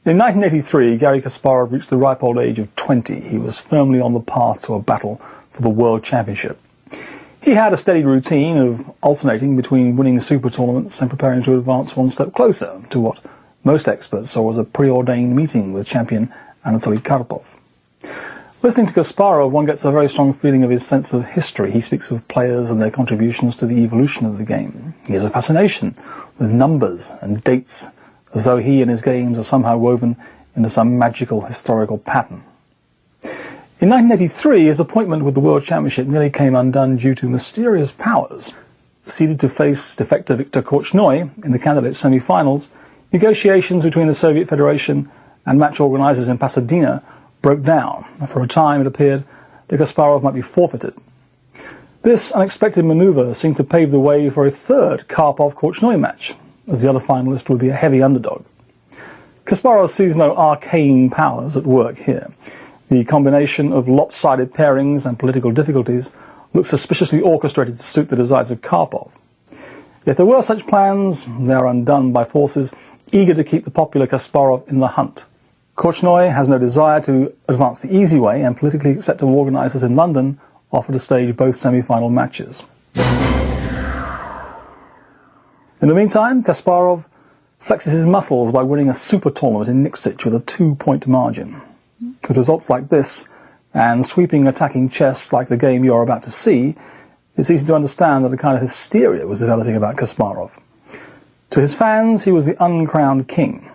In 1983, Garry Kasparov reached the ripe old age of 20. He was firmly on the path to a battle for the World Championship. He had a steady routine of alternating between winning super tournaments and preparing to advance one step closer to what most experts saw as a preordained meeting with champion Anatoly Karpov. Listening to Kasparov, one gets a very strong feeling of his sense of history. He speaks of players and their contributions to the evolution of the game. He has a fascination with numbers and dates, as though he and his games are somehow woven into some magical historical pattern. In 1983, his appointment with the World Championship nearly came undone due to mysterious powers. Seeded to face defector Viktor Korchnoi in the candidate semi-finals, negotiations between the Soviet Federation and match organisers in Pasadena broke down, and for a time it appeared that Kasparov might be forfeited. This unexpected manoeuvre seemed to pave the way for a third Karpov-Korchnoi match, as the other finalist would be a heavy underdog. Kasparov sees no arcane powers at work here. The combination of lopsided pairings and political difficulties looks suspiciously orchestrated to suit the desires of Karpov. If there were such plans, they are undone by forces eager to keep the popular Kasparov in the hunt. Korchnoi has no desire to advance the easy way, and politically acceptable organisers in London offer to stage both semi-final matches. In the meantime, Kasparov flexes his muscles by winning a super tournament in Nixich with a 2-point margin. With results like this, and sweeping attacking chess like the game you're about to see, it's easy to understand that a kind of hysteria was developing about Kasparov. To his fans, he was the uncrowned king.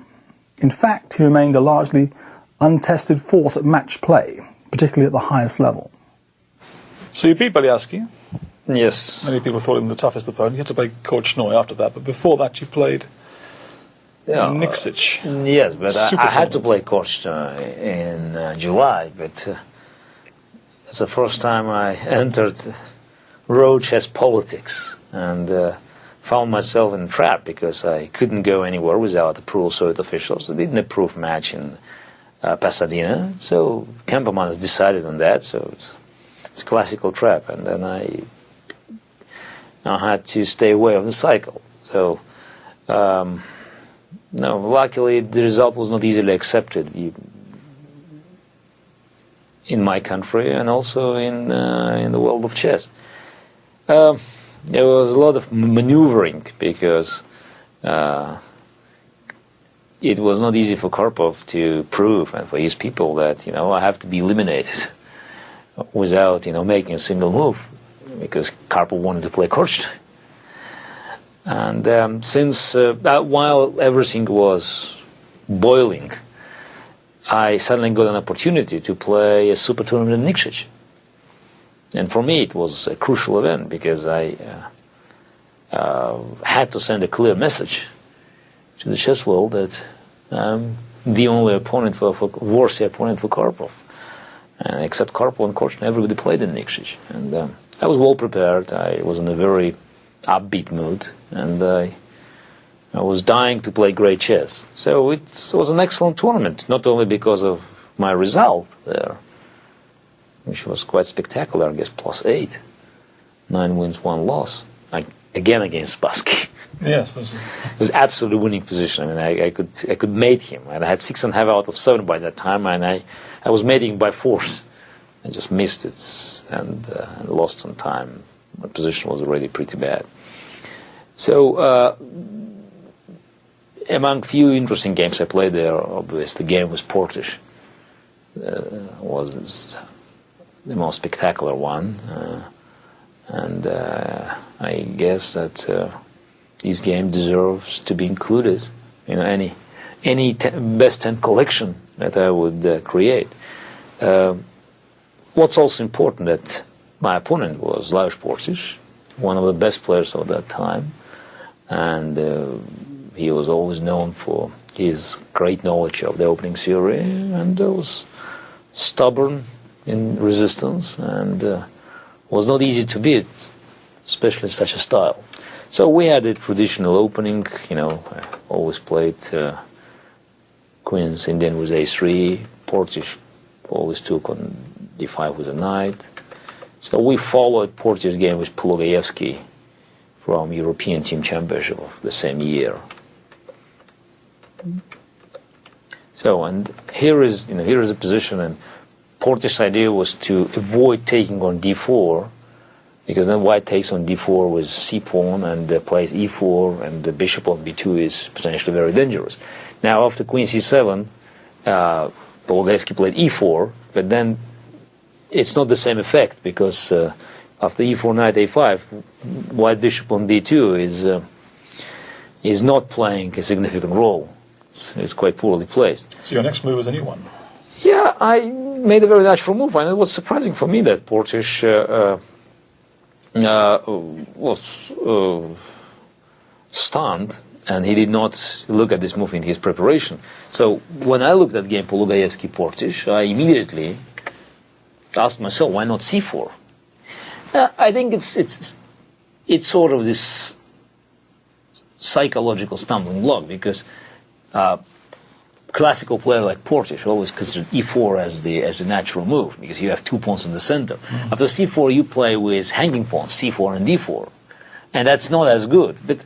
In fact, he remained a largely untested force at match play, particularly at the highest level. So you beat Beliarsky. Yes. Many people thought him the toughest opponent. You had to play Korchnoi after that, but before that you played Nixich. Yes, but I had to play Korchnoi in July, but it's the first time I entered road chess politics and found myself in a trap because I couldn't go anywhere without approval Soviet officials. They didn't approve match in Pasadena, so Kemperman has decided on that, so it's a classical trap, and then I had to stay away from the cycle. So, no, luckily the result was not easily accepted in my country and also in the world of chess. There was a lot of maneuvering because it was not easy for Karpov to prove, and for his people, that I have to be eliminated without making a single move, because Karpov wanted to play Korchnoi. And since while everything was boiling, I suddenly got an opportunity to play a super tournament in Nixich. And for me it was a crucial event, because I had to send a clear message to the chess world that I'm the only opponent worthy opponent for Karpov. And except Karpov and Korchnoi, everybody played in Nixich. And I was well prepared. I was in a very upbeat mood, and I was dying to play great chess. So it was an excellent tournament, not only because of my result there, which was quite spectacular, I guess, +8. 9 wins, 1 loss. Again against Spassky. Yes. It was absolutely winning position. I mean, I could mate him. And I had 6.5 out of 7 by that time, and I was mating by force. I just missed it and lost on time. My position was already pretty bad. So, among few interesting games I played there, obviously, the game with Portisch was the most spectacular one, and I guess that this game deserves to be included in any best 10 collection that I would create. What's also important, that my opponent was Lajos Portisch, one of the best players of that time, and he was always known for his great knowledge of the opening theory, and was stubborn in resistance, and was not easy to beat, especially in such a style. So we had a traditional opening. I always played Queen's Indian with A3. Portisch always took on D5 with a knight. So we followed Portisch's game with Pulogayevsky from European Team Championship of the same year. So, and here is a position, and Portisch's idea was to avoid taking on d4, because then white takes on d4 with c pawn and plays e4, and the bishop on b2 is potentially very dangerous. Now, after queen c7, Polugajevsky played e4, but then it's not the same effect, because after e4, knight a5, white bishop on d2 is not playing a significant role. It's quite poorly placed. So your next move is a new one? Yeah, I made a very natural move, and it was surprising for me that Portisch was stunned, and he did not look at this move in his preparation. So when I looked at game Polugajevsky-Portisch, I immediately asked myself, why not c4? I think it's sort of this psychological stumbling block, because classical player like Portisch always considered e4 as a natural move, because you have 2 pawns in the center. Mm-hmm. After c4, you play with hanging pawns, c4 and d4, and that's not as good. But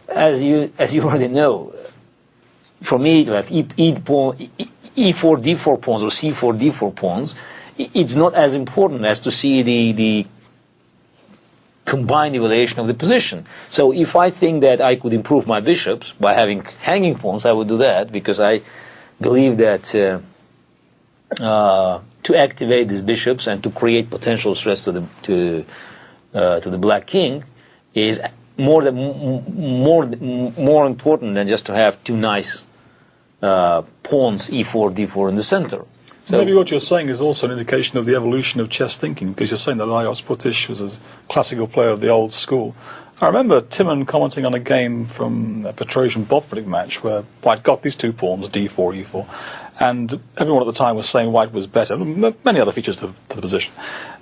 as you already know, for me to have e4 d4 pawns or c4 d4 pawns, it's not as important as to see the combined evaluation of the position. So if I think that I could improve my bishops by having hanging pawns, I would do that, because I believe that to activate these bishops and to create potential stress to the black king is more important than just to have two nice pawns e4 d4 in the center. So maybe what you're saying is also an indication of the evolution of chess thinking, because you're saying that Lajos Portisch was a classical player of the old school. I remember Timon commenting on a game from a Petrosian Botvinnik match where white got these 2 pawns, d4, e4, and everyone at the time was saying white was better, many other features to the position.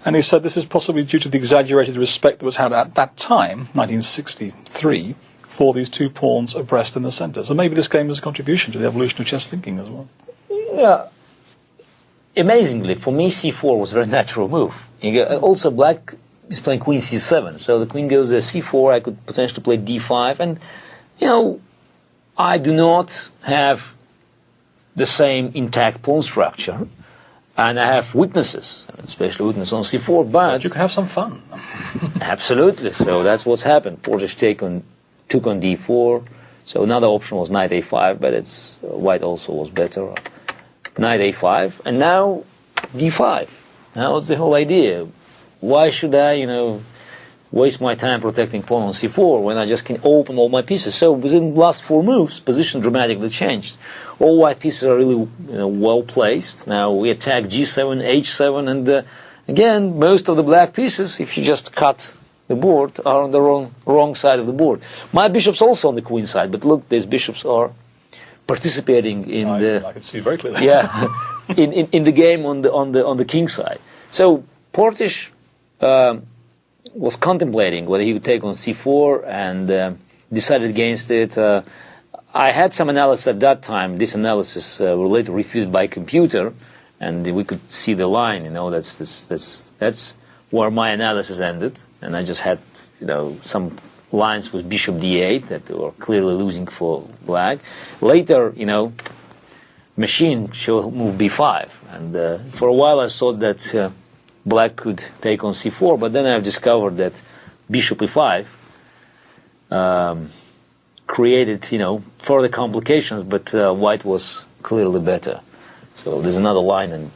And he said this is possibly due to the exaggerated respect that was had at that time, 1963, for these 2 pawns abreast in the centre. So maybe this game is a contribution to the evolution of chess thinking as well. Yeah. Amazingly, for me, c4 was a very natural move. Also, black is playing queen c7, so the queen goes c4, I could potentially play d5, and, I do not have the same intact pawn structure, and I have weaknesses, especially weakness on c4, but you can have some fun. Absolutely, so that's what's happened. Portisch took on d4, so another option was knight a5, but white also was better. Knight a5, and now d5. Now it's the whole idea. Why should I, waste my time protecting pawn on c4 when I just can open all my pieces? So within the last 4 moves, position dramatically changed. All white pieces are really well placed. Now we attack g7, h7, and again, most of the black pieces, if you just cut the board, are on the wrong side of the board. My bishop's also on the queen side, but look, these bishops are participating in I can see very clearly. Yeah, in the game on the king side. So Portisch was contemplating whether he would take on c4 and decided against it. I had some analysis at that time. This analysis was later refuted by computer, and we could see the line. That's where my analysis ended, and I just had some lines with bishop d8 that were clearly losing for black. Later, machine showed move b5, and for a while I thought that black could take on c4, but then I've discovered that bishop e5 created, further complications, but white was clearly better. So there's another line, and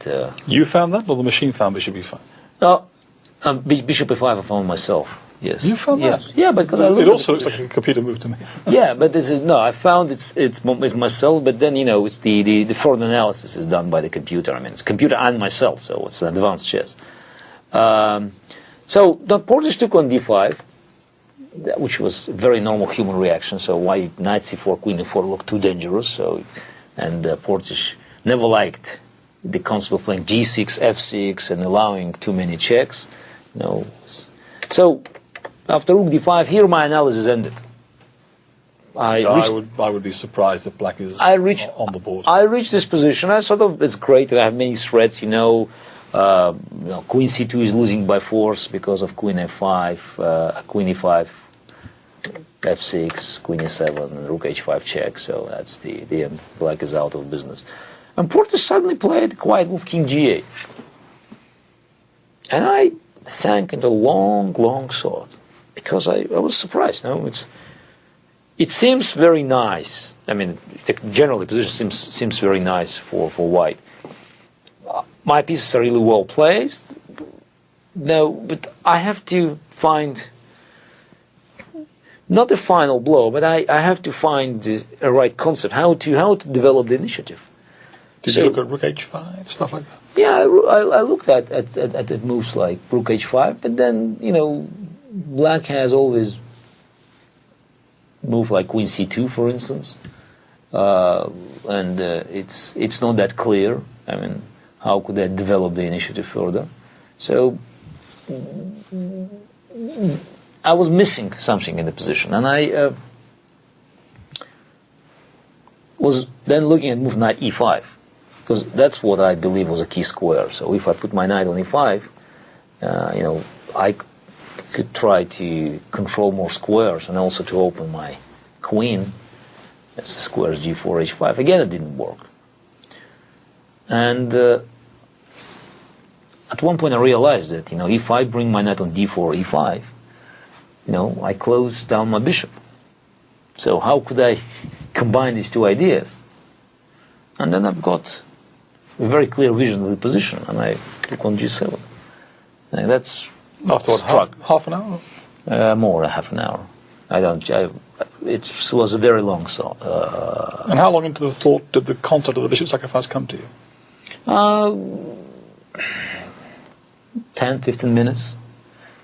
you found that, or the machine found bishop e5? No, bishop e5 I found myself. Yes. You found that? Yeah, because it also looks like a computer move to me. Yeah, but I found it's myself, but then it's the further analysis is done by the computer. I mean, it's computer and myself, so it's an advanced chess. So the Portisch took on d5, which was a very normal human reaction. So why knight c4, queen e4 looked too dangerous? So, and Portisch never liked the concept of playing g6, f6, and allowing too many checks. So after rook d5, here my analysis ended. I would be surprised if black is on the board. I reached this position. It's great that I have many threats. Queen c2 is losing by force because of queen f5, queen e5. f6, queen e7, rook h5 check. So that's the black is out of business. And Portisch suddenly played quiet move king g8. And I sank into long thought because I was surprised. No, it seems very nice. I mean, generally, the position seems very nice for white. My pieces are really well placed. No, but I have to find not the final blow, but I have to find a right concept, how to develop the initiative. Did you look at rook h5, stuff like that? Yeah, I looked at moves like rook h5, but then, black has always moved like queen c2, for instance, and it's not that clear. I mean, how could I develop the initiative further? So I was missing something in the position, and I was then looking at move knight e5. Because that's what I believe was a key square. So if I put my knight on e5, I could try to control more squares and also to open my queen as the squares g4, h5. Again, it didn't work. And at one point I realized that, if I bring my knight on d4, e5, I close down my bishop. So how could I combine these two ideas? And then I've got a very clear vision of the position, and I took on g7. And that's after what, half an hour? More than half an hour. It was a very long thought. And how long into the thought did the concept of the bishop sacrifice come to you? 10, 15 minutes.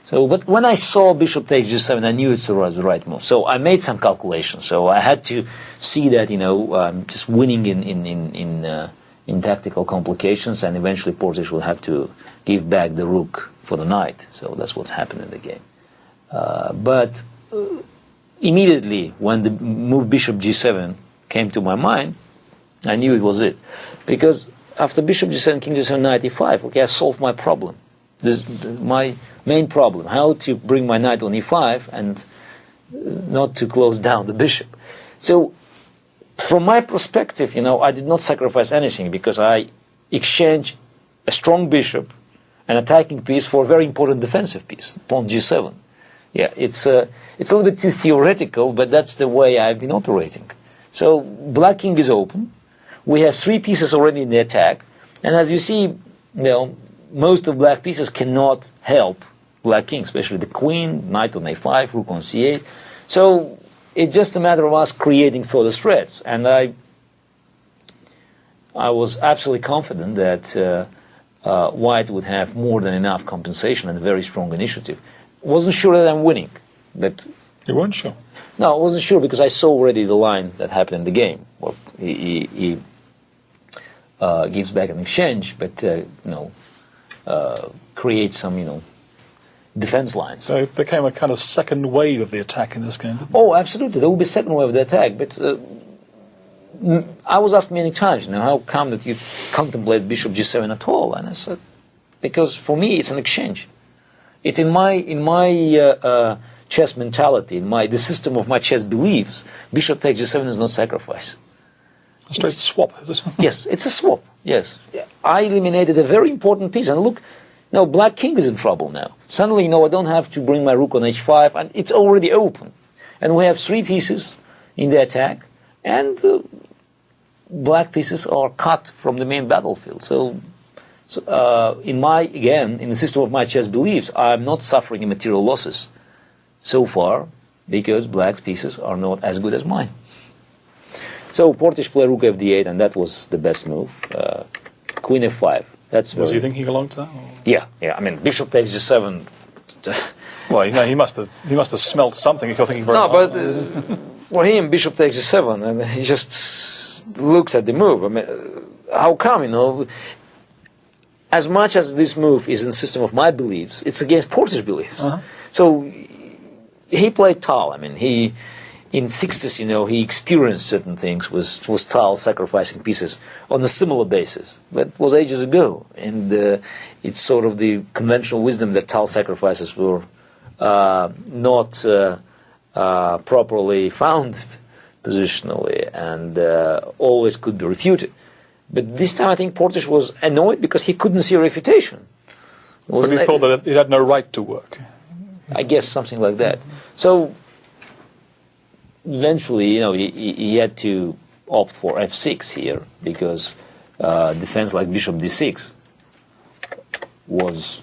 So, but when I saw bishop takes g7, I knew it's the right move. So I made some calculations. So I had to see that, just winning in tactical complications, and eventually Portisch will have to give back the rook for the knight. So that's what's happened in the game. But immediately when the move bishop g7 came to my mind, I knew it was it. Because after bishop g7, king g7, knight e5, okay, I solved my problem. My main problem, how to bring my knight on e5 and not to close down the bishop. So from my perspective, I did not sacrifice anything because I exchanged a strong bishop, an attacking piece, for a very important defensive piece, pawn g7. Yeah, it's a little bit too theoretical, but that's the way I've been operating. So black king is open. We have three pieces already in the attack, and as you see, most of black pieces cannot help black king, especially the queen, knight on a5, rook on c8. So it's just a matter of us creating further threats, and I was absolutely confident that white would have more than enough compensation and a very strong initiative. Wasn't sure that I'm winning, but you weren't sure. No, I wasn't sure because I saw already the line that happened in the game. Well, he gives back an exchange, but creates some defense lines. So there came a kind of second wave of the attack in this game, didn't there? Oh, absolutely. There will be a second wave of the attack, but I was asked many times, how come that you contemplate bishop g7 at all? And I said, because for me it's an exchange. It's in my chess mentality, the system of my chess beliefs, bishop takes g7 is not sacrifice. A straight swap, is it? Yes, it's a swap, yes. I eliminated a very important piece, and look, now black king is in trouble now. Suddenly, I don't have to bring my rook on h5, and it's already open. And we have three pieces in the attack, and black pieces are cut from the main battlefield. So in the system of my chess beliefs, I'm not suffering material losses so far, because black pieces are not as good as mine. So Portisch played rook fd8, and that was the best move. Queen f5. Was he thinking a long time? Or? Yeah. I mean, bishop takes g7. Well, he must have smelt something if you're thinking very hard. No, but for him, bishop takes g7, and he just looked at the move. I mean, how come, as much as this move is in the system of my beliefs, it's against Portisch's beliefs. Uh-huh. So he played Tal. I mean, in 60s, he experienced certain things was Tal sacrificing pieces on a similar basis. That was ages ago, and it's sort of the conventional wisdom that Tal sacrifices were not properly founded positionally and always could be refuted. But this time I think Portisch was annoyed because he couldn't see a refutation. But he thought that it had no right to work. I guess something like that. So eventually, he had to opt for f6 here because defense like bishop d6 was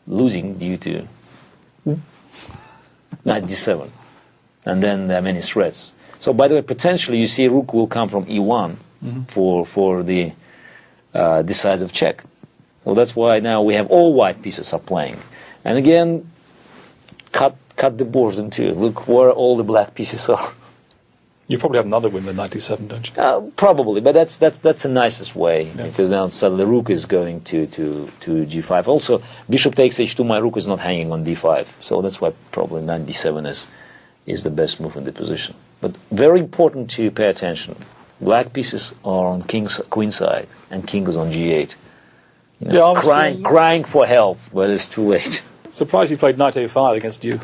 losing due to knight d7, and then there are many threats. So by the way, potentially you see rook will come from e1 for the decisive check. So that's why now we have all white pieces are playing. And again, cut the board in two. Look where all the black pieces are. You probably have another win than 97, don't you? Probably, but that's the nicest way, because now suddenly rook is going to g5. Also, bishop takes h2. My rook is not hanging on d5, so that's why probably knight d7 is the best move in the position. But very important to pay attention. Black pieces are on queenside, and king is on g8. Crying for help, but it's too late. Surprised he played knight a5 against you.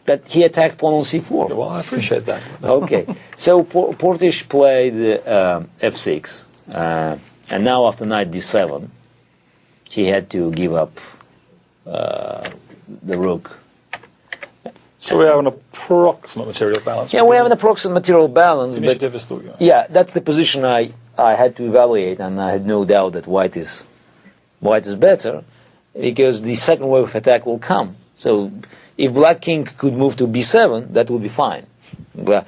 But he attacked pawn on c4. Well, I appreciate that. Okay, so Portisch played f6, and now after knight d7, he had to give up the rook. So we have an approximate material balance. Yeah, we have an approximate material balance. Initiative is still going. Yeah, that's the position I had to evaluate, and I had no doubt that white is better, because the second wave of attack will come. So if black king could move to b7, that would be fine. But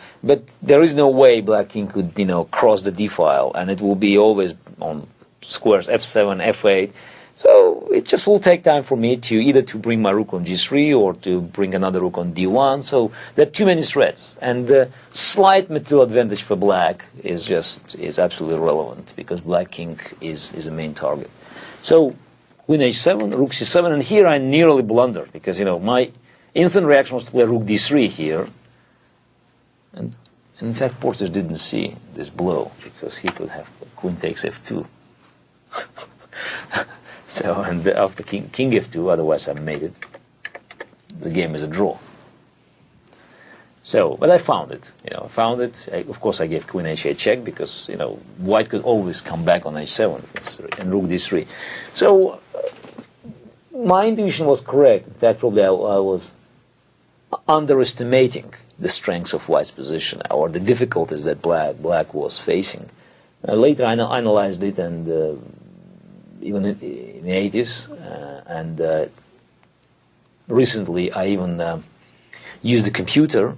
there is no way black king could, cross the d file, and it will be always on squares f7, f8. So it just will take time for me to either to bring my rook on g3 or to bring another rook on d1. So there are too many threats, and the slight material advantage for black is absolutely irrelevant, because black king is the main target. So queen h7, rook c7, and here I nearly blundered, because my instant reaction was to play rook d3 here, and in fact Portisch didn't see this blow, because he could have queen takes f2. So, and after king f2, otherwise I made it. The game is a draw. So, but I found it. I found it. Of course, I gave queen h8 check, because white could always come back on h7 and rook d3. So my intuition was correct. In fact, probably I was underestimating the strengths of white's position, or the difficulties that black was facing. Later I analyzed it, and even in the 80s, and recently I even used the computer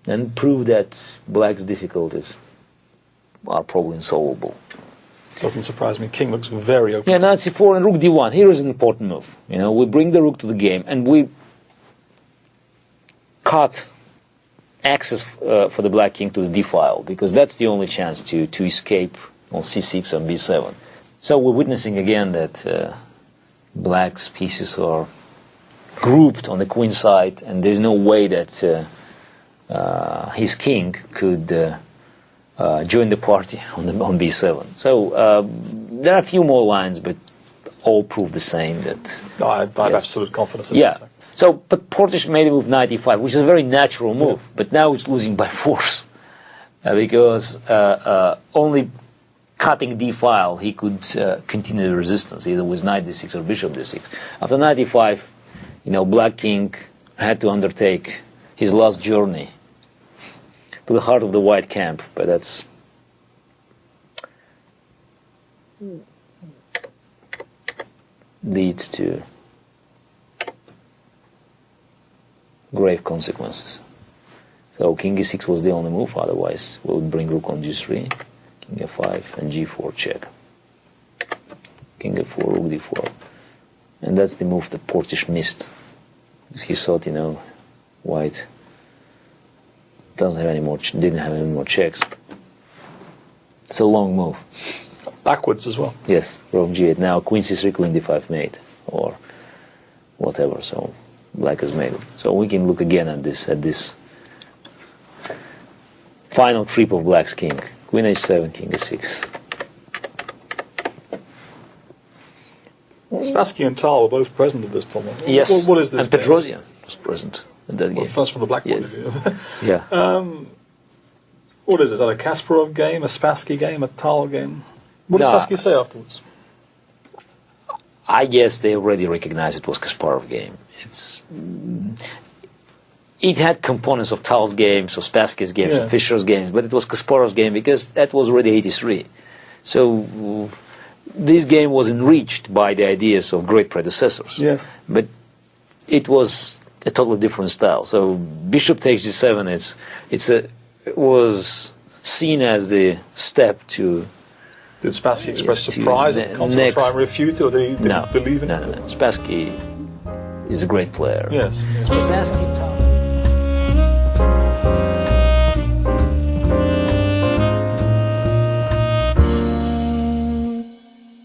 and proved that black's difficulties are probably insolvable. Doesn't surprise me. King looks very open. Yeah, knight c4 and rook d1. Here is an important move. We bring the rook to the game, and we cut access for the black king to the d file, because that's the only chance to escape on c6 and b7. So we're witnessing again that black's pieces are grouped on the queen side, and there's no way that his king could join the party on b7. So there are a few more lines, but all prove the same. That I have absolute confidence in that. Yeah. So, but Portisch made a move knight e5, which is a very natural move, but now it's losing by force, because only cutting d file he could continue the resistance, either with knight d6 or bishop d6. After knight e5, black king had to undertake his last journey to the heart of the white camp, but that's leads to grave consequences. So king e6 was the only move, otherwise we would bring rook on g3, king f5, and g4 check. King f4, rook d4. And that's the move that Portisch missed, because he thought, white didn't have any more checks. It's a long move. Backwards as well. Yes, rook g8. Now queen c3, queen d5 mate, or whatever. So black has made it. So we can look again at this final trip of black's king. Queen h7, king h6. Spassky and Tal were both present at this tournament. Yes, What is this? and Petrosian was present at that game. First from the black point Yes. of view. Yeah. What is it? Is that a Kasparov game, a Spassky game, a Tal game? What does No, Spassky say afterwards? I guess they already recognized it was Kasparov game. It had components of Tal's games, of Spassky's games, Yes. of Fischer's games, but it was Kasparov's game because that was already 83. So this game was enriched by the ideas of great predecessors. Yes. But it was a totally different style. So Bishop takes G7. It was seen as the step to. Did Spassky express to surprise at the concept, next- try and refute it, or did he No, believe in no, it? no. Spassky is a great player. Yes. Spassky.